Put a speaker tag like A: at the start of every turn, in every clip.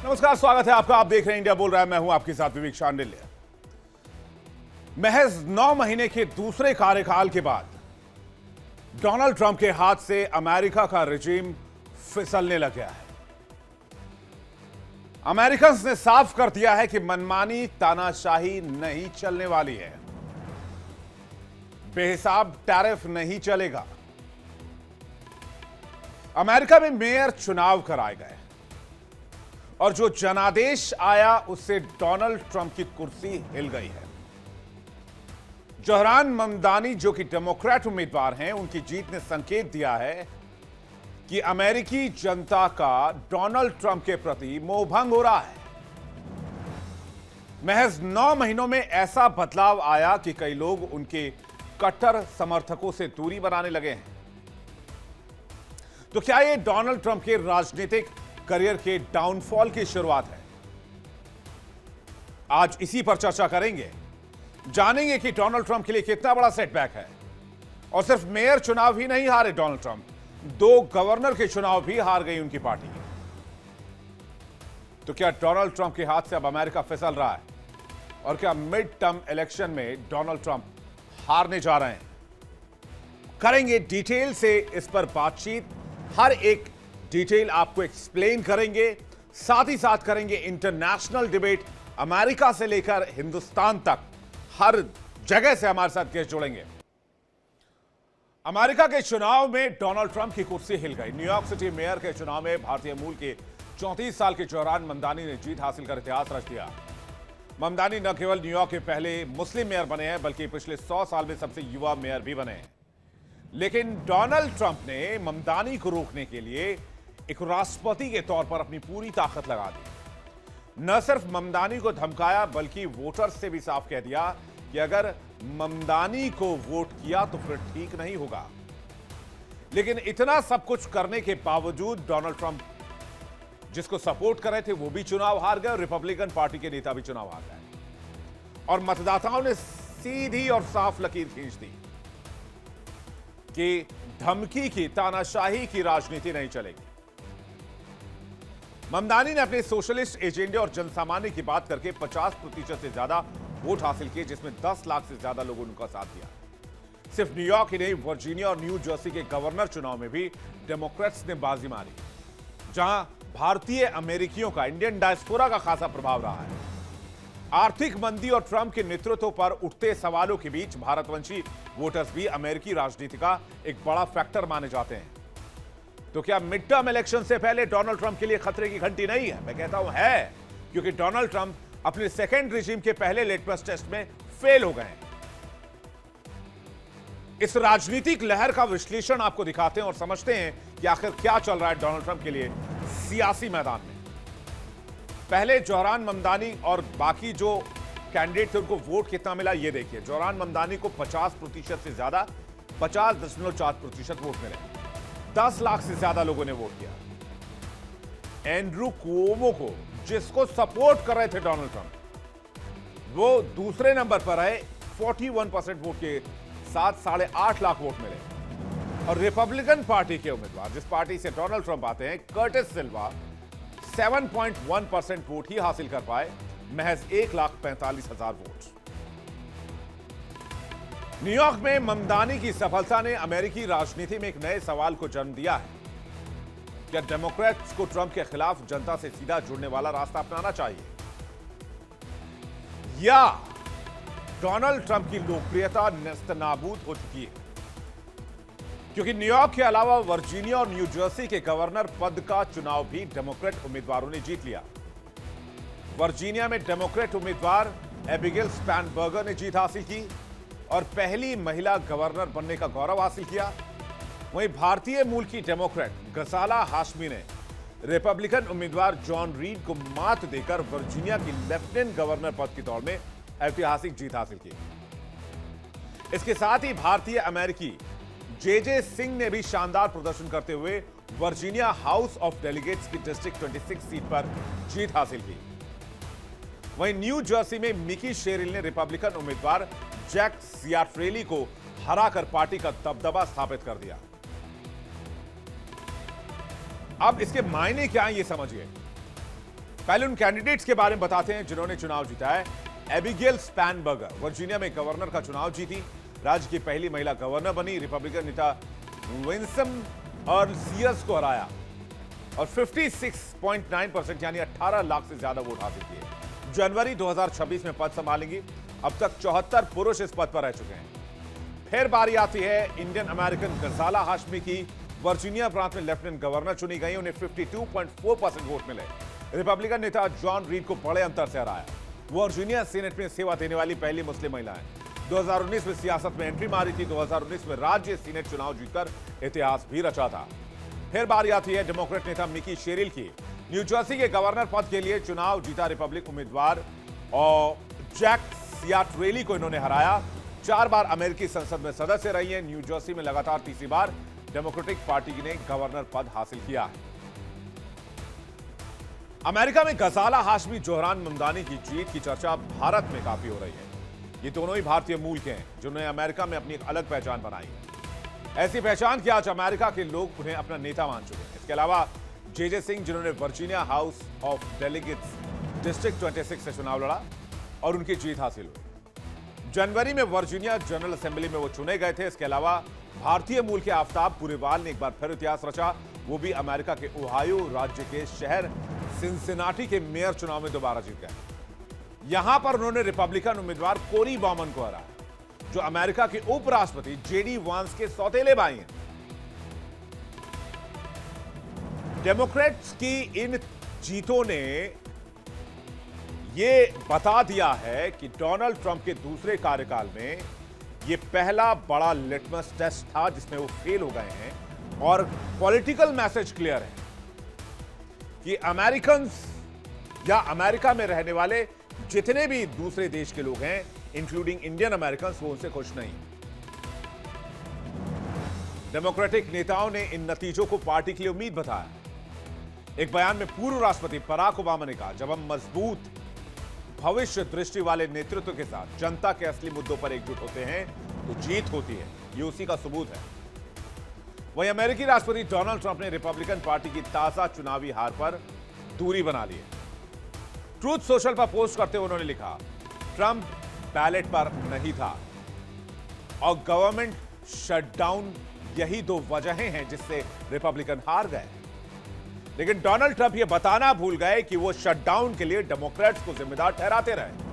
A: नमस्कार, स्वागत है आपका। आप देख रहे हैं इंडिया बोल रहा है। मैं हूं आपके साथ विवेक शांडिल्य। महज 9 महीने के दूसरे कार्यकाल के बाद डोनाल्ड ट्रंप के हाथ से अमेरिका का रिजीम फिसलने लग गया है। अमेरिकन ने साफ कर दिया है कि मनमानी तानाशाही नहीं चलने वाली है। बेहिसाब टैरिफ नहीं चलेगा। अमेरिका में मेयर चुनाव कराए गए और जो जनादेश आया उससे डोनाल्ड ट्रंप की कुर्सी हिल गई है। जोहरान ममदानी जो कि डेमोक्रेट उम्मीदवार हैं, उनकी जीत ने संकेत दिया है कि अमेरिकी जनता का डोनाल्ड ट्रंप के प्रति मोहभंग हो रहा है। महज 9 महीनों में ऐसा बदलाव आया कि कई लोग उनके कट्टर समर्थकों से दूरी बनाने लगे हैं। तो क्या यह डोनाल्ड ट्रंप के राजनीतिक करियर के डाउनफॉल की शुरुआत है? आज इसी पर चर्चा करेंगे। जानेंगे कि डोनाल्ड ट्रंप के लिए कितना बड़ा सेटबैक है। और सिर्फ मेयर चुनाव ही नहीं हारे डोनाल्ड ट्रंप, 2 गवर्नर के चुनाव भी हार गई उनकी पार्टी। तो क्या डोनाल्ड ट्रंप के हाथ से अब अमेरिका फिसल रहा है? और क्या मिड टर्म इलेक्शन में डोनाल्ड ट्रंप हारने जा रहे हैं? करेंगे डिटेल से इस पर बातचीत। हर एक डिटेल आपको एक्सप्लेन करेंगे। साथ ही साथ करेंगे इंटरनेशनल डिबेट। अमेरिका से लेकर हिंदुस्तान तक हर जगह से हमारे साथ गेस्ट जुड़ेंगे। अमेरिका के चुनाव में डोनाल्ड ट्रंप की कुर्सी हिल गई। न्यूयॉर्क सिटी मेयर के चुनाव में भारतीय मूल के 34 साल के जोहरान ममदानी ने जीत हासिल कर इतिहास रच दिया। ममदानी न केवल न्यूयॉर्क के पहले मुस्लिम मेयर बने हैं, बल्कि पिछले 100 साल में सबसे युवा मेयर भी बने हैं। लेकिन डोनाल्ड ट्रंप ने ममदानी को रोकने के लिए एक राष्ट्रपति के तौर पर अपनी पूरी ताकत लगा दी। न सिर्फ ममदानी को धमकाया, बल्कि वोटर्स से भी साफ कह दिया कि अगर ममदानी को वोट किया तो फिर ठीक नहीं होगा। लेकिन इतना सब कुछ करने के बावजूद डोनाल्ड ट्रंप जिसको सपोर्ट कर रहे थे वो भी चुनाव हार गए और रिपब्लिकन पार्टी के नेता भी चुनाव हार गए। और मतदाताओं ने सीधी और साफ लकीर खींच दी कि धमकी की, तानाशाही की राजनीति नहीं चलेगी। ममदानी ने अपने सोशलिस्ट एजेंडे और जनसामान्य की बात करके 50% से ज्यादा वोट हासिल किए, जिसमें 10 लाख से ज्यादा लोगों ने उनका साथ दिया। सिर्फ न्यूयॉर्क ही नहीं, वर्जीनिया और न्यू जर्सी के गवर्नर चुनाव में भी डेमोक्रेट्स ने बाजी मारी, जहां भारतीय अमेरिकियों का, इंडियन डायस्पोरा का खासा प्रभाव रहा है। आर्थिक मंदी और ट्रंप के नेतृत्व पर उठते सवालों के बीच भारतवंशी वोटर्स भी अमेरिकी राजनीति का एक बड़ा फैक्टर माने जाते हैं। तो क्या मिड टर्म इलेक्शन से पहले डोनाल्ड ट्रंप के लिए खतरे की घंटी नहीं है? मैं कहता हूं है, क्योंकि डोनाल्ड ट्रंप अपने सेकेंड रिजीम के पहले लिटमस टेस्ट में फेल हो गए हैं। इस राजनीतिक लहर का विश्लेषण आपको दिखाते हैं और समझते हैं कि आखिर क्या चल रहा है डोनाल्ड ट्रंप के लिए सियासी मैदान में। पहले जोहरान ममदानी और बाकी जो कैंडिडेट थे उनको वोट कितना मिला ये देखिए। जोहरान ममदानी को 50% से ज्यादा, 50.4% वोट मिले। 10 लाख से ज्यादा लोगों ने वोट किया। एंड्रू कुओमो को, जिसको सपोर्ट कर रहे थे डोनाल्ड ट्रंप, वो दूसरे नंबर पर है। 41% वोट के साथ 8.5 लाख वोट मिले। और रिपब्लिकन पार्टी के उम्मीदवार, जिस पार्टी से डोनाल्ड ट्रंप आते हैं, कर्टिस सिल्वा, 7.1% वोट ही हासिल कर पाए, महज 1,45,000 वोट। न्यूयॉर्क में ममदानी की सफलता ने अमेरिकी राजनीति में एक नए सवाल को जन्म दिया है। क्या डेमोक्रेट्स को ट्रंप के खिलाफ जनता से सीधा जुड़ने वाला रास्ता अपनाना चाहिए, या डोनाल्ड ट्रंप की लोकप्रियता नेस्तनाबूद हो चुकी है? क्योंकि न्यूयॉर्क के अलावा वर्जीनिया और न्यू जर्सी के गवर्नर पद का चुनाव भी डेमोक्रेट उम्मीदवारों ने जीत लिया। वर्जीनिया में डेमोक्रेट उम्मीदवार एबिगेल स्पैनबर्गर ने जीत हासिल की और पहली महिला गवर्नर बनने का गौरव हासिल किया। वहीं भारतीय मूल की डेमोक्रेट गजाला हाशमी ने रिपब्लिकन उम्मीदवार जॉन रीड को मात देकर वर्जीनिया की लेफ्टिनेंट गवर्नर पद की दौड़ में ऐतिहासिक जीत हासिल की। इसके साथ ही भारतीय अमेरिकी जे सिंह ने भी शानदार प्रदर्शन करते हुए वर्जीनिया हाउस ऑफ डेलीगेट्स की डिस्ट्रिक्ट 26 सीट पर जीत हासिल की। वहीं न्यू जर्सी में मिकी शेरिल ने रिपब्लिकन उम्मीदवार जैक सियाफ्रेली को हराकर पार्टी का दबदबा स्थापित कर दिया। अब इसके मायने क्या हैं, ये समझिए। पहले उन कैंडिडेट्स के बारे में बताते हैं जिन्होंने चुनाव जीता है। एबिगेल स्पैनबर्गर वर्जीनिया में गवर्नर का चुनाव जीती, राज्य की पहली महिला गवर्नर बनी, रिपब्लिकन नेता विंसम और सीयर्स को हराया और 56.9% यानी 18 लाख से ज्यादा वोट हासिल किए। जनवरी 2026 में पद संभालेंगी। अब तक 74 पुरुष इस पद पर रह चुके हैं। फिर बारी आती है इंडियन अमेरिकन गजाला हाशमी की। वर्जीनिया प्रांत में लेफ्टिनेंट गवर्नर चुनी गई, उन्हें 52.4% वोट मिले। रिपब्लिकन नेता जॉन रीड को बड़े अंतर से हराया। वर्जीनिया सीनेट में सेवा देने वाली पहली मुस्लिम महिला है। 2019 में सियासत में एंट्री मारी थी। 2019 में राज्य सीनेट चुनाव जीतकर इतिहास भी रचा था। फिर बारी आती है डेमोक्रेट नेता मिकी शेरिल की। न्यू जर्सी के गवर्नर पद के लिए चुनाव जीता रिपब्लिक उम्मीदवार और जैक सियाट्रेली को इन्होंने हराया। 4 बार अमेरिकी संसद में सदस्य रही है। न्यू जर्सी में लगातार तीसरी बार डेमोक्रेटिक पार्टी ने गवर्नर पद हासिल किया है। अमेरिका में गजाला हाशमी जोहरान ममदानी की जीत की चर्चा भारत में काफी हो रही है। ये दोनों ही भारतीय मूल के हैं जिन्होंने अमेरिका में अपनी एक अलग पहचान बनाई है। ऐसी पहचान कि आज अमेरिका के लोग उन्हें अपना नेता मान चुके हैं। इसके अलावा जे सिंह जिन्होंने Virginia house of delegates district 26 से चुनाव लड़ा और उनकी जीत हासिल हुई। जनवरी में वर्जीनिया जनरल असेंबली में वो चुने गए थे। इसके अलावा भारतीय मूल के आफ्ताब पुरेवाल ने एक बार फिर इतिहास रचा। वो भी अमेरिका के ओहायो राज्य के शहर सिंसिनाटी के मेयर चुनाव में दोबारा जीत गए। यहां पर उन्होंने रिपब्लिकन उम्मीदवार कोरी बॉमन को हराया, जो अमेरिका के उपराष्ट्रपति जेडी वांस के सौतेले भाई हैं। डेमोक्रेट्स की इन जीतों ने यह बता दिया है कि डोनाल्ड ट्रंप के दूसरे कार्यकाल में यह पहला बड़ा लिटमस टेस्ट था जिसमें वो फेल हो गए हैं। और पॉलिटिकल मैसेज क्लियर है कि अमेरिकन्स या अमेरिका में रहने वाले जितने भी दूसरे देश के लोग हैं, इंक्लूडिंग इंडियन अमेरिकन्स, वो उनसे खुश नहीं। डेमोक्रेटिक नेताओं ने इन नतीजों को पार्टी के लिए उम्मीद बताया। एक बयान में पूर्व राष्ट्रपति बराक ओबामा ने कहा, जब हम मजबूत भविष्य दृष्टि वाले नेतृत्व के साथ जनता के असली मुद्दों पर एकजुट होते हैं तो जीत होती है। ये उसी का सबूत है। वहीं अमेरिकी राष्ट्रपति डोनाल्ड ट्रंप ने रिपब्लिकन पार्टी की ताजा चुनावी हार पर दूरी बना ली है। ट्रूथ सोशल पर पोस्ट करते हुए उन्होंने लिखा, ट्रंप बैलेट पर नहीं था और गवर्नमेंट शटडाउन, यही 2 वजहें हैं जिससे रिपब्लिकन हार गए। लेकिन डोनाल्ड ट्रंप यह बताना भूल गए कि वो शटडाउन के लिए डेमोक्रेट्स को जिम्मेदार ठहराते रहे।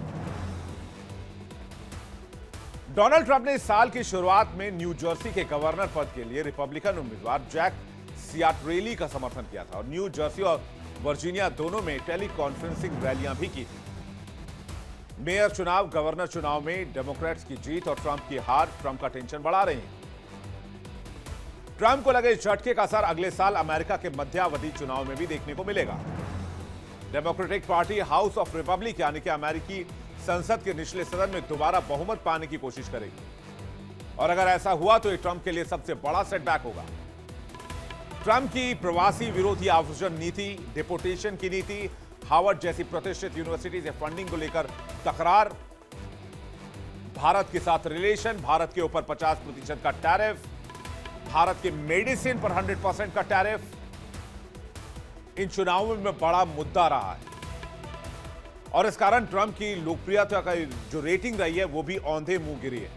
A: डोनाल्ड ट्रंप ने इस साल की शुरुआत में न्यू जर्सी के गवर्नर पद के लिए रिपब्लिकन उम्मीदवार जैक सियाट्रेली का समर्थन किया था और न्यू जर्सी और वर्जीनिया दोनों में टेली कॉन्फ्रेंसिंग रैलियां भी की थी। मेयर चुनाव, गवर्नर चुनाव में डेमोक्रेट्स की जीत और ट्रंप की हार ट्रंप का टेंशन बढ़ा रही है। ट्रंप को लगे इस झटके का असर अगले साल अमेरिका के मध्यावधि चुनाव में भी देखने को मिलेगा। Democratic party house of Republic यानी कि अमेरिकी संसद के निचले सदन में दोबारा बहुमत पाने की कोशिश करेगी और अगर ऐसा हुआ तो ये ट्रंप के लिए सबसे बड़ा सेटबैक होगा। ट्रंप की प्रवासी विरोधी आव्रजन नीति, डिपोटेशन की नीति, हार्वर्ड जैसी प्रतिष्ठित यूनिवर्सिटी से फंडिंग को लेकर तकरार, भारत के साथ रिलेशन, भारत के ऊपर 50% का टैरिफ, भारत के मेडिसिन पर 100% का टैरिफ इन चुनावों में बड़ा मुद्दा रहा है और इस कारण ट्रंप की लोकप्रियता का जो रेटिंग रही है वो भी औंधे मुंह गिरी है।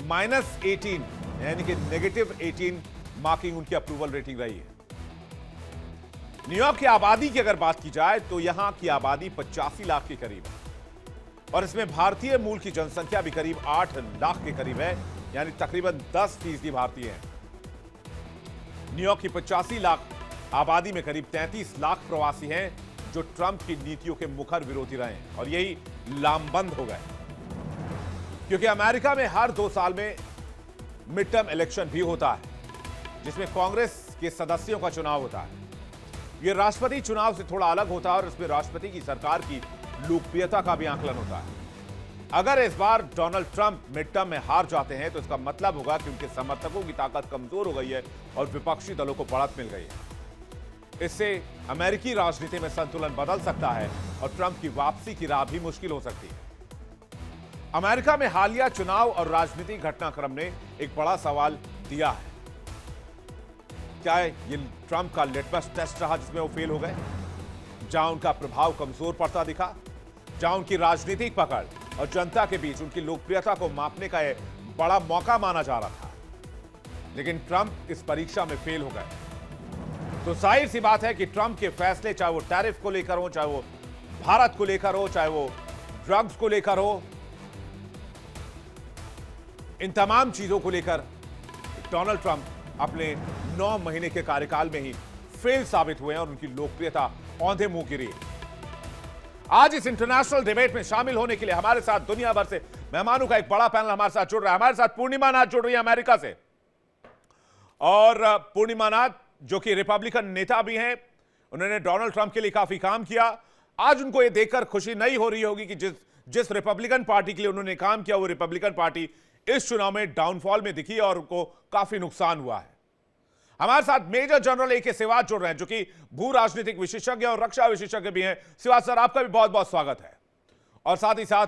A: -18 यानी कि -18 मार्किंग उनकी अप्रूवल रेटिंग रही है। न्यूयॉर्क की आबादी की अगर बात की जाए तो यहां की आबादी 85 लाख के करीब है और इसमें भारतीय मूल की जनसंख्या भी करीब 8 लाख के करीब है, यानी तकरीबन 10% भारतीय हैं। न्यूयॉर्क की 85 लाख आबादी में करीब 33 लाख प्रवासी हैं जो ट्रंप की नीतियों के मुखर विरोधी रहे हैं और यही लामबंद हो गए, क्योंकि अमेरिका में हर 2 साल में मिड टर्म इलेक्शन भी होता है जिसमें कांग्रेस के सदस्यों का चुनाव होता है। यह राष्ट्रपति चुनाव से थोड़ा अलग होता है और इसमें राष्ट्रपति की सरकार की लोकप्रियता का भी आकलन होता है। अगर इस बार डोनाल्ड ट्रंप मिड टर्म में हार जाते हैं तो इसका मतलब होगा कि उनके समर्थकों की ताकत कमजोर हो गई है और विपक्षी दलों को बढ़त मिल गई है। इससे अमेरिकी राजनीति में संतुलन बदल सकता है और ट्रंप की वापसी की राह भी मुश्किल हो सकती है। अमेरिका में हालिया चुनाव और राजनीतिक घटनाक्रम ने एक बड़ा सवाल दिया है, क्या ये ट्रंप का लिटमस टेस्ट रहा जिसमें वो फेल हो गए? जहां उनका प्रभाव कमजोर पड़ता दिखा, जहां उनकी राजनीतिक पकड़ और जनता के बीच उनकी लोकप्रियता को मापने का यह बड़ा मौका माना जा रहा था। लेकिन ट्रंप इस परीक्षा में फेल हो गए। तो जाहिर सी बात है कि ट्रंप के फैसले, चाहे वो टैरिफ को लेकर हो, चाहे वो भारत को लेकर हो, चाहे वो ड्रग्स को लेकर हो, इन तमाम चीजों को लेकर डोनाल्ड ट्रंप अपने 9 महीने के कार्यकाल में ही फेल साबित हुए हैं और उनकी लोकप्रियता औंधे मुंह गिरी है। आज इस इंटरनेशनल डिबेट में शामिल होने के लिए हमारे साथ दुनिया भर से मेहमानों का एक बड़ा पैनल हमारे साथ जुड़ रहा है। हमारे साथ पूर्णिमा नाथ जुड़ रही है अमेरिका से, और पूर्णिमा नाथ जो कि रिपब्लिकन नेता भी हैं, उन्होंने डोनाल्ड ट्रंप के लिए काफी काम किया। आज उनको यह देखकर खुशी नहीं हो रही होगी कि जिस रिपब्लिकन पार्टी के लिए उन्होंने काम किया, वो रिपब्लिकन पार्टी इस चुनाव में डाउनफॉल में दिखी और उनको काफी नुकसान हुआ है। हमारे साथ मेजर जनरल ए के सिवाज जुड़ रहे हैं, जो कि भू राजनीतिक विशेषज्ञ और रक्षा विशेषज्ञ भी हैं। सिवाज सर, आपका भी बहुत बहुत स्वागत है। और साथ ही साथ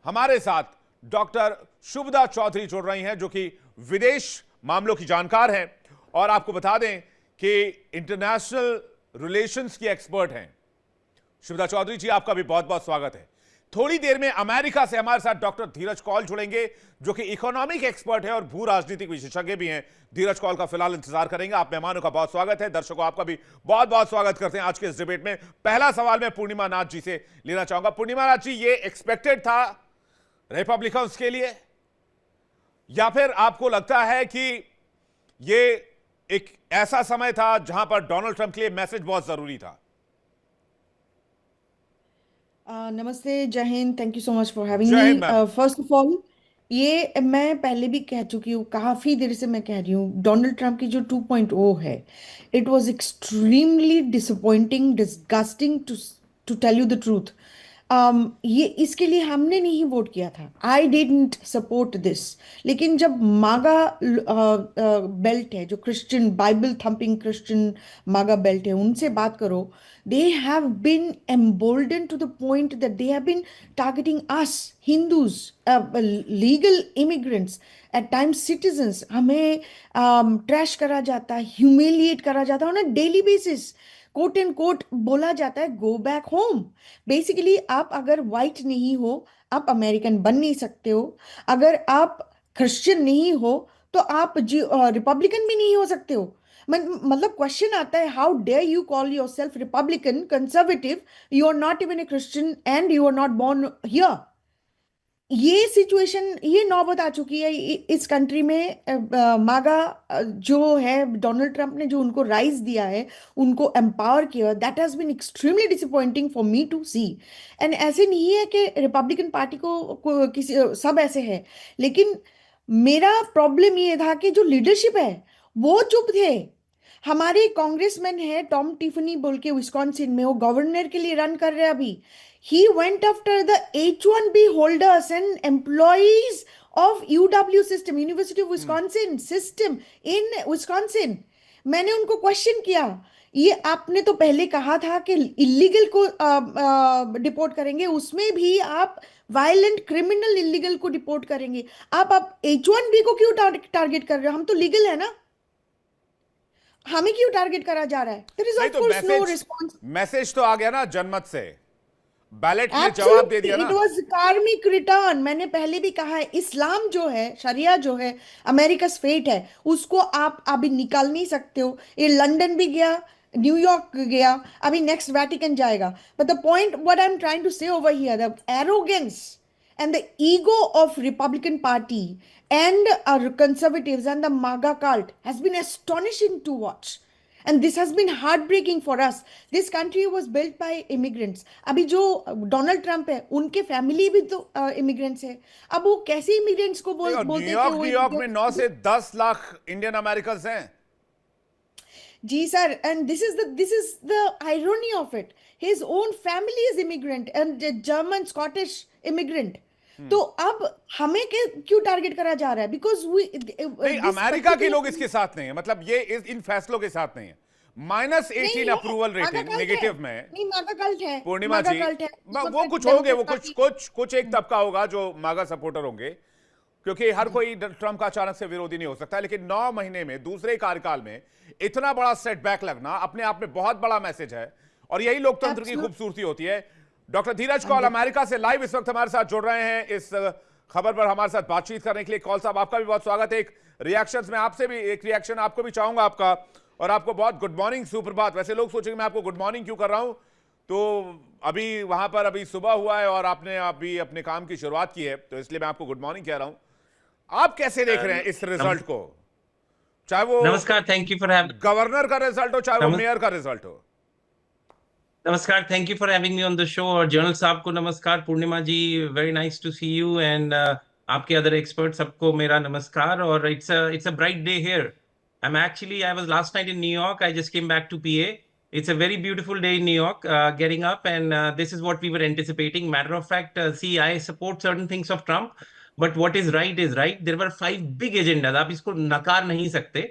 A: हमारे साथ डॉक्टर शुभदा चौधरी जुड़ रही हैं, जो कि विदेश मामलों की जानकार हैं और आपको बता दें कि इंटरनेशनल रिलेशंस की एक्सपर्ट हैं। शुभदा चौधरी जी, आपका भी बहुत बहुत स्वागत है। थोड़ी देर में अमेरिका से हमारे साथ डॉक्टर धीरज कौल जुड़ेंगे, जो कि इकोनॉमिक एक्सपर्ट है और भू राजनीतिक विशेषज्ञ भी हैं। धीरज कौल का फिलहाल इंतजार करेंगे। आप मेहमानों का बहुत स्वागत है, दर्शकों आपका भी बहुत बहुत स्वागत करते हैं आज के इस डिबेट में। पहला सवाल मैं पूर्णिमा नाथ जी से लेना चाहूंगा। पूर्णिमा नाथ जी, ये एक्सपेक्टेड था रिपब्लिकन्स के लिए, या फिर आपको लगता है कि ये एक ऐसा समय था जहां पर डोनाल्ड ट्रंप के लिए मैसेज बहुत जरूरी था?
B: नमस्ते, जय Hind. Thank you so much for having
A: जय हिंद
B: मी।
A: मैम।
B: फर्स्ट ऑफ ऑल, ये मैं पहले भी कह चुकी हूँ, काफ़ी देर से मैं कह रही हूँ, डोनाल्ड ट्रंप की जो 2.0 है, it was extremely disappointing, disgusting to tell you the truth. ये इसके लिए हमने नहीं वोट किया था। I didn't support this. लेकिन जब मागा बेल्ट है, जो Christian Bible thumping Christian MAGA belt है, उनसे बात करो, they have been emboldened to the point that they have been targeting us Hindus, legal immigrants, at times citizens. हमें trash करा जाता है, ह्यूमिलिएट करा जाता है on a daily basis. Quote and quote बोला जाता है, गो बैक होम। बेसिकली आप अगर वाइट नहीं हो, आप अमेरिकन बन नहीं सकते हो। अगर आप क्रिश्चियन नहीं हो, तो आप रिपब्लिकन भी नहीं हो सकते हो। मतलब क्वेश्चन आता है, how dare you call yourself Republican conservative, you are not even a Christian and you are not born here. ये सिचुएशन, ये नौबत आ चुकी है इस कंट्री में। मागा जो है, डोनाल्ड ट्रंप ने जो उनको राइज दिया है, उनको एम्पावर किया, that has been extremely disappointing for me to see. And ऐसे नहीं है कि रिपब्लिकन पार्टी को किसी सब ऐसे है, लेकिन मेरा प्रॉब्लम ये था कि जो लीडरशिप है वो चुप थे। हमारे कांग्रेसमैन है टॉम टिफनी बोल के, विस्कॉन्सिन में, वो गवर्नर के लिए रन कर रहे हैं अभी। he went after the H1B holders and employees of UW system, University of Wisconsin system in Wisconsin. मैंने उनको क्वेश्चन किया, ये आपने तो पहले कहा था कि इलीगल को डिपोर्ट करेंगे, उसमें भी आप वायलेंट क्रिमिनल इलीगल को डिपोर्ट करेंगे, आप H1B को क्यों टारगेट कर रहे हो? हम तो लीगल है ना, हमें क्यों टारगेट करा जा रहा है? There is of course no response.
A: Message तो आ गया ना जनमत से, बैलेट ने जवाब दे दिया ना।
B: इट वाज कार्मिक रिटर्न। मैंने पहले भी कहा है, इस्लाम जो है, शरिया जो है, अमेरिका फेट है, उसको आप अभी निकाल नहीं सकते हो। ये लंदन भी गया, न्यूयॉर्क गया, अभी नेक्स्ट वेटिकन जाएगा। But the point what I am trying to say over here, the arrogance and the ego of Republican Party and our conservatives and the MAGA cult has been astonishing to watch. And this has been heartbreaking for us. This country was built by immigrants. अभी जो Donald Trump है, उनके family भी तो immigrants है। अब वो कैसे इमिग्रेंट्स को बोलते हैं?
A: न्यूयॉर्क में 9 से 10 लाख इंडियन अमेरिकन हैं।
B: जी sir, and this is the irony of it. His own family is immigrant and German, Scottish immigrant. तो अब हमें क्यों टारगेट करा जा रहा है? बिकॉज
A: नहीं, अमेरिका के लोग इसके साथ नहीं है, मतलब ये इन फैसलों के साथ नहीं है। -18 अप्रूवल रेटिंग नेगेटिव में।
B: नहीं, मागा कल्ट है
A: पूर्णिमा जी, वो कुछ होंगे, वो कुछ एक तबका होगा जो मागा सपोर्टर होंगे, क्योंकि हर कोई ट्रंप का अचानक से विरोधी नहीं हो सकता। लेकिन 9 महीने में, दूसरे कार्यकाल में इतना बड़ा सेटबैक लगना अपने आप में बहुत बड़ा मैसेज है। और यही लोकतंत्र की
B: Absolutely.
A: खूबसूरती होती है। डॉक्टर धीरज कौल अमेरिका से लाइव इस वक्त हमारे साथ जुड़ रहे हैं, इस खबर पर हमारे साथ बातचीत करने के लिए। कौल साहब, आपका भी बहुत स्वागत है। एक रिएक्शन में आपसे भी एक रिएक्शन आपको भी चाहूंगा आपका, और आपको बहुत गुड मॉर्निंग, सुप्रभात। वैसे लोग सोचेंगे मैं आपको गुड मॉर्निंग क्यों कर रहा हूं, तो अभी वहां पर अभी सुबह हुआ है और आपने अभी अपने काम की शुरुआत की है, तो इसलिए मैं आपको गुड मॉर्निंग कह रहा हूं। आप कैसे देख रहे हैं इस रिजल्ट को, चाहे वो
C: नमस्कार, थैंक यू फॉर
A: गवर्नर का रिजल्ट हो चाहे वो मेयर का रिजल्ट हो?
C: नमस्कार, thank you for having me on the show. और जर्नल साहब को नमस्कार, Purnima ji very nice to see you, and आपके अदर एक्सपर्ट सबको मेरा नमस्कार। और it's a bright day here. I was last night in New York, I just came back to PA. It's a very beautiful day in New York, getting up, and this is what we were anticipating. Matter of fact, see, I support certain things of Trump, but what is right is right. There were 5 big agendas. आप इसको नकार नहीं सकते।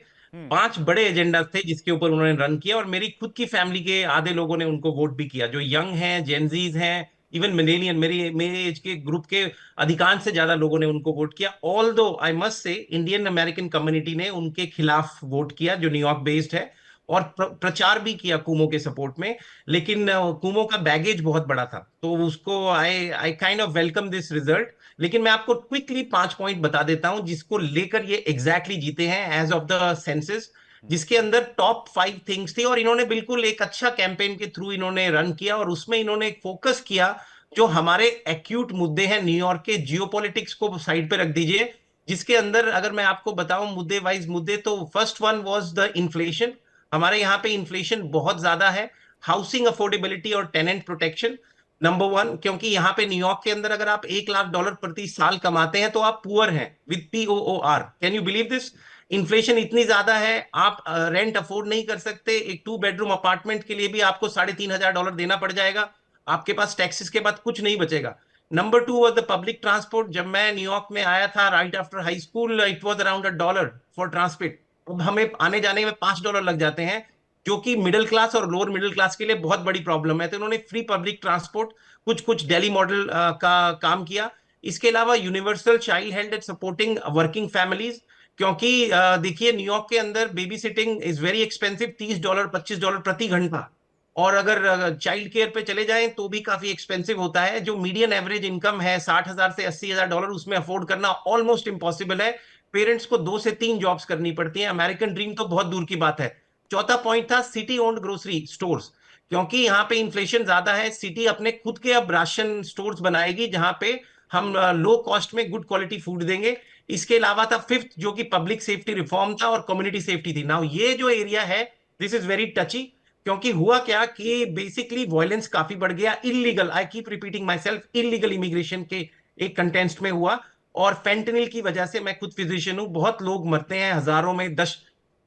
C: 5 बड़े agenda थे जिसके ऊपर उन्होंने रन किया, और मेरी खुद की फैमिली के आधे लोगों ने उनको वोट भी किया, जो यंग हैं, जेनजीज हैं, इवन मिलेनियन, मेरे एज के ग्रुप के अधिकांश से ज्यादा लोगों ने उनको वोट किया। ऑल दो I must say Indian American community ने उनके खिलाफ वोट किया, जो न्यूयॉर्क बेस्ड है, और प्रचार भी किया कुमो के सपोर्ट में। लेकिन कुमो का बैगेज बहुत बड़ा था, तो उसको I I kind of welcome this result. लेकिन मैं आपको क्विकली 5 पॉइंट बता देता हूं जिसको लेकर ये एग्जैक्टली जीते हैं एज ऑफ द सेंसस, जिसके अंदर टॉप 5 थिंग्स थी। और इन्होंने बिल्कुल एक अच्छा कैंपेन के थ्रू इन्होंने रन किया, और उसमें इन्होंने फोकस किया जो हमारे एक्यूट मुद्दे हैं न्यूयॉर्क के। जियोपॉलिटिक्स को साइड पे रख दीजिए, जिसके अंदर अगर मैं आपको बताऊं मुद्दे वाइज मुद्दे, तो first one was the inflation. हमारे यहाँ पे इन्फ्लेशन बहुत ज्यादा है। हाउसिंग अफोर्डेबिलिटी और टेनेंट प्रोटेक्शन नंबर 1, क्योंकि यहाँ पे न्यूयॉर्क के अंदर अगर आप $1 लाख प्रति साल कमाते हैं तो आप पुअर हैं, with POOR। Can you believe this? Inflation इतनी ज्यादा है, आप रेंट अफोर्ड नहीं कर सकते। एक 2 बेडरूम अपार्टमेंट के लिए भी आपको $3,500 देना पड़ जाएगा। आपके पास टैक्सेस के बाद कुछ नहीं बचेगा। Number 2 was the public transport. जब मैं न्यूयॉर्क में आया था right after high school, it was around $1 for transport. अब हमें आने जाने में $5 लग जाते हैं, जो कि मिडिल क्लास और लोअर मिडिल क्लास के लिए बहुत बड़ी प्रॉब्लम है। तो उन्होंने फ्री पब्लिक ट्रांसपोर्ट, कुछ दिल्ली मॉडल का काम किया। इसके अलावा universal child health and supporting working families, क्योंकि देखिए न्यूयॉर्क के अंदर baby sitting is very expensive, $30 $25 प्रति घंटा। और अगर चाइल्ड केयर पे चले जाएं तो भी काफी एक्सपेंसिव होता है। जो मीडियन एवरेज इनकम है $60,000 से $80,000, उसमें अफोर्ड करना ऑलमोस्ट इम्पॉसिबल है। पेरेंट्स को 2 से 3 जॉब्स करनी पड़ती हैं। अमेरिकन ड्रीम तो बहुत दूर की बात है। चौथा पॉइंट था सिटी ओन्ड ग्रोसरी स्टोर्स, क्योंकि यहाँ पे इन्फ्लेशन ज्यादा है। सिटी अपने खुद के अब राशन स्टोर्स बनाएगी, जहां पे हम लो कॉस्ट में गुड क्वालिटी फूड देंगे। इसके अलावा था फिफ्थ, जो कि पब्लिक सेफ्टी रिफॉर्म था और कम्युनिटी सेफ्टी थी। नाउ ये जो एरिया है, दिस इज वेरी टची, क्योंकि हुआ क्या कि बेसिकली वायलेंस काफी बढ़ गया। Illegal, I keep repeating my self, illegal immigration के एक कंटेंस्ट में हुआ। और फेंटनिल की वजह से, मैं खुद फिजिशियन हूं, बहुत लोग मरते हैं, हजारों में,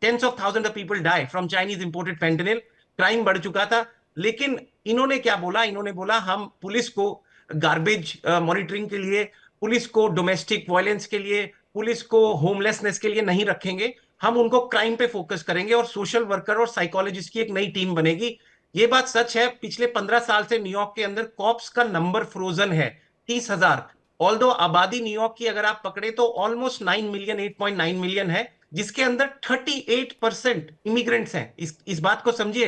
C: 10s of thousands of people die from Chinese imported fentanyl। Crime बढ़ चुका था। लेकिन इन्होंने क्या बोला? इन्होंने बोला हम पुलिस को गार्बेज मॉनिटरिंग के लिए, पुलिस को डोमेस्टिक वायलेंस के लिए, पुलिस को होमलेसनेस के लिए नहीं रखेंगे, हम उनको क्राइम पे फोकस करेंगे, और सोशल वर्कर और साइकोलॉजिस्ट की एक नई टीम बनेगी। ये बात सच है। पिछले 15 साल से न्यूयॉर्क के अंदर कॉप्स का नंबर फ्रोजन है, 30,000। ऑल्दो आबादी न्यूयॉर्क की अगर आप पकड़े तो ऑलमोस्ट 9 मिलियन, 8.9 मिलियन है, जिसके अंदर 38% इमिग्रेंट्स हैं। इस बात को समझिए,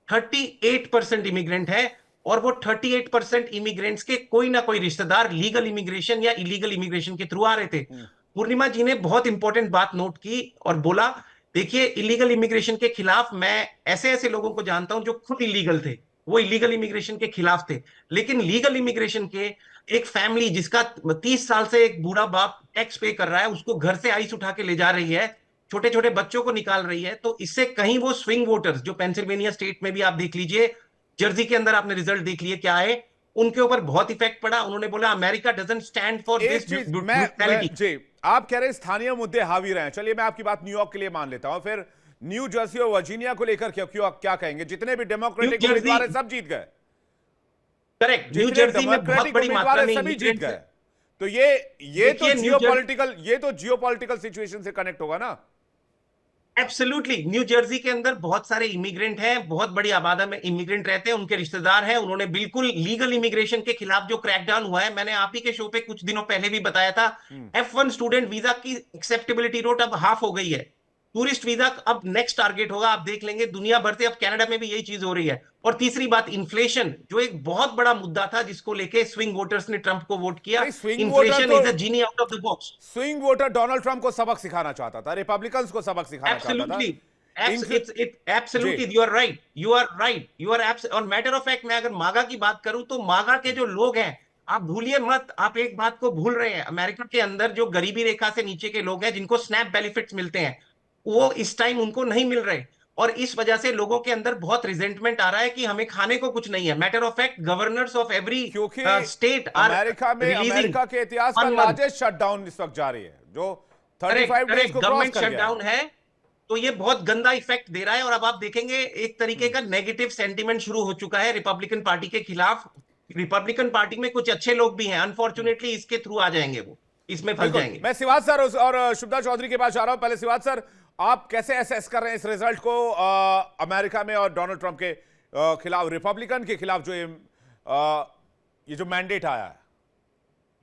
C: 38% इमिग्रेंट है, और वो 38% इमिग्रेंट्स के कोई ना कोई रिश्तेदार लीगल इमिग्रेशन या इलीगल इमिग्रेशन के थ्रू आ रहे थे। पूर्णिमा जी ने बहुत इंपॉर्टेंट बात नोट की और बोला, देखिए इलीगल इमिग्रेशन के खिलाफ, मैं ऐसे ऐसे लोगों को जानता हूं जो खुद इलीगल थे, वो इलीगल इमिग्रेशन के खिलाफ थे। लेकिन लीगल इमिग्रेशन के एक फैमिली जिसका 30 साल से एक बूढ़ा बाप टैक्स पे कर रहा है, उसको घर से आइस उठा के ले जा रही है, छोटे छोटे बच्चों को निकाल रही है, तो इससे कहीं वो स्विंग वोटर्स, जो पेंसिल्वेनिया स्टेट में भी आप देख लीजिए, जर्सी के अंदर आपने रिजल्ट देख लिए क्या है, उनके ऊपर बहुत इफेक्ट पड़ा। उन्होंने बोला अमेरिका डजंट स्टैंड फॉर
A: एक
C: दिस
A: चीज
C: ब्रूटैलिटी।
A: जी, आप कह रहे हैं स्थानीय मुद्दे हावी रहे हैं, चलिए मैं आपकी बात न्यूयॉर्क के लिए मान लेता हूं, फिर न्यू जर्सी और वर्जीनिया को लेकर क्या कहेंगे? जितने भी डेमोक्रेटिक उम्मीदवार हैं सब जीत गए।
C: करेक्ट, न्यू जर्सी में बहुत बड़ी मात्रा में
A: सभी जीत गए। तो ये तो जियोपॉलिटिकल सिचुएशन से कनेक्ट होगा ना?
C: एब्सोल्युटली। न्यू जर्सी के अंदर बहुत सारे इमिग्रेंट हैं, बहुत बड़ी आबादी में इमिग्रेंट रहते हैं, उनके रिश्तेदार हैं। उन्होंने बिल्कुल लीगल इमिग्रेशन के खिलाफ जो क्रैकडाउन हुआ है, मैंने आप ही के शो पे कुछ दिनों पहले भी बताया था, F1 स्टूडेंट वीजा की एक्सेप्टेबिलिटी रेट अब हाफ हो गई है। टूरिस्ट वीजा अब नेक्स्ट टारगेट होगा, आप देख लेंगे दुनिया भर से, अब कनाडा में भी यही चीज हो रही है। और तीसरी बात, इन्फ्लेशन, जो एक बहुत बड़ा मुद्दा था जिसको लेके स्विंग वोटर्स ने ट्रंप को वोट किया।
A: नहीं, स्विंग वोटर
C: इन्फ्लेशन
A: तो
C: is a genie out of the box.
A: Swing voter Donald Trump को सबक सिखाना चाहता था, रिपब्लिकन्स को सबक सिखाना चाहता था।
C: एब्सोल्युटली,
A: इन्फ्लु- जी।
C: Absolutely, you are right, you are right, you are abs. और मैटर ऑफ फैक्ट, मैं अगर मागा की बात करूं तो मागा के जो लोग हैं, आप भूलिए मत, आप एक बात को भूल रहे हैं, अमेरिका के अंदर जो गरीबी रेखा से नीचे के लोग हैं जिनको स्नैप बेनिफिट्स मिलते हैं, वो इस टाइम उनको नहीं मिल रहे। और इस वजह से लोगों के अंदर बहुत रिजेंटमेंट आ रहा है कि हमें खाने को कुछ नहीं है। Matter of fact, governors of every
A: क्योंकि
C: स्टेट आर
A: अमेरिका में,
C: रिलीजिंग
A: अमेरिका के इतिहास का
C: 1 month।
A: लार्जेस्ट शटडाउन इस वक्त जारी है, जो
C: करेक्ट
A: 35 डेज
C: करेक्ट,
A: को क्रॉस
C: गवर्नमेंट
A: कर गया
C: शटडाउन है। तो ये बहुत गंदा इफेक्ट दे रहा है। और अब आप देखेंगे एक तरीके का नेगेटिव सेंटिमेंट शुरू हो चुका है रिपब्लिकन पार्टी के खिलाफ। रिपब्लिकन पार्टी में कुछ अच्छे लोग भी हैं, अनफॉर्चुनेटली इसके थ्रू आ जाएंगे, वो इसमें फंस
A: बिल्कुल।
C: जाएंगे।
A: मैं शिवाज सर और शुभदा चौधरी के पास जा रहा हूं। पहले शिवाज सर, आप कैसे असेस कर रहे हैं इस रिजल्ट को, अमेरिका में और डोनाल्ड ट्रंप के खिलाफ, रिपब्लिकन के खिलाफ जो ये जो मैंडेट आया है?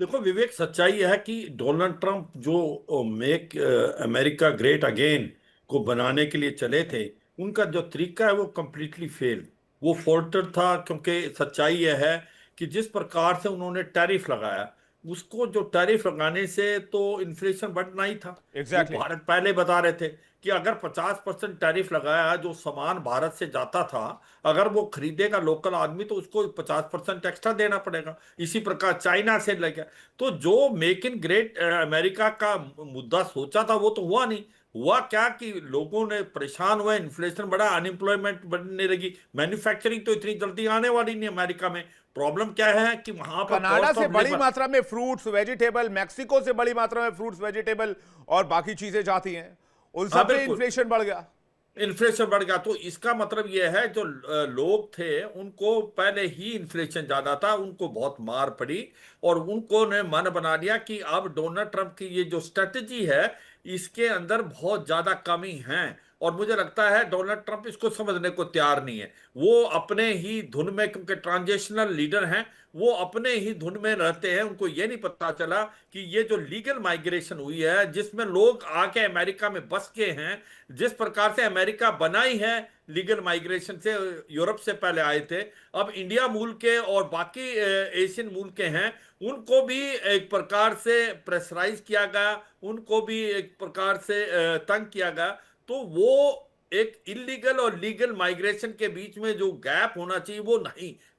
D: देखो विवेक, सच्चाई है कि डोनाल्ड ट्रंप जो मेक अमेरिका ग्रेट अगेन को बनाने के लिए चले थे, उनका जो तरीका है वो कंप्लीटली फेल, वो फोल्टर था। क्योंकि सच्चाई यह है कि जिस प्रकार से उन्होंने टैरिफ लगाया, उसको जो टैरिफ लगाने से तो इन्फ्लेशन बढ़ना ही था।
A: एग्जैक्टली।
D: वो भारत पहले बता रहे थे कि अगर 50% टैरिफ लगाया, जो सामान भारत से जाता था, अगर वो खरीदेगा लोकल आदमी तो उसको 50% एक्स्ट्रा देना पड़ेगा। इसी प्रकार चाइना से लगे। तो जो मेक इन ग्रेट अमेरिका का मुद्दा सोचा था वो तो हुआ नहीं। हुआ क्या कि लोगों ने परेशान हुए, इन्फ्लेशन बढ़ा, अनएम्प्लॉयमेंट बढ़ने लगी, मैन्युफैक्चरिंग तो इतनी जल्दी आने वाली नहीं अमेरिका में। प्रॉब्लम क्या है कि वहां पर
A: कनाडा
D: कॉस्ट
A: से
D: ऑफ
A: बड़ी
D: लेबर,
A: मात्रा में फ्रूट्स वेजिटेबल, मैक्सिको से बड़ी मात्रा में फ्रूट्स वेजिटेबल और बाकी चीजें जाती हैं, उन
D: हाँ
A: सब पे
D: बिल्कुल,
A: इन्फ्लेशन बढ़ गया।
D: इन्फ्लेशन बढ़ गया। तो इसका मतलब यह है जो लोग थे उनको पहले ही इन्फ्लेशन ज्यादा था, उनको बहुत मार पड़ी और उनको ने मन बना लिया कि अब डोनाल्ड ट्रंप की ये जो स्ट्रेटजी है इसके अंदर बहुत ज्यादा कमी है। और मुझे लगता है डोनाल्ड ट्रंप इसको समझने को तैयार नहीं है। वो अपने ही धुन में, क्योंकि ट्रांजिशनल लीडर हैं, वो अपने ही धुन में रहते हैं। उनको ये नहीं पता चला कि ये जो लीगल माइग्रेशन हुई है, जिसमें लोग आके अमेरिका में बस के हैं, जिस प्रकार से अमेरिका बनाई है लीगल माइग्रेशन से, यूरोप से पहले आए थे, अब इंडिया मूल के और बाकी एशियन मूल के हैं, उनको भी एक प्रकार से प्रेशराइज किया गया, उनको भी एक प्रकार से तंग किया गया। तो वो एक इलीगल और लीगल माइग्रेशन के बीच में जो गैप होना चाहिए वो नहीं,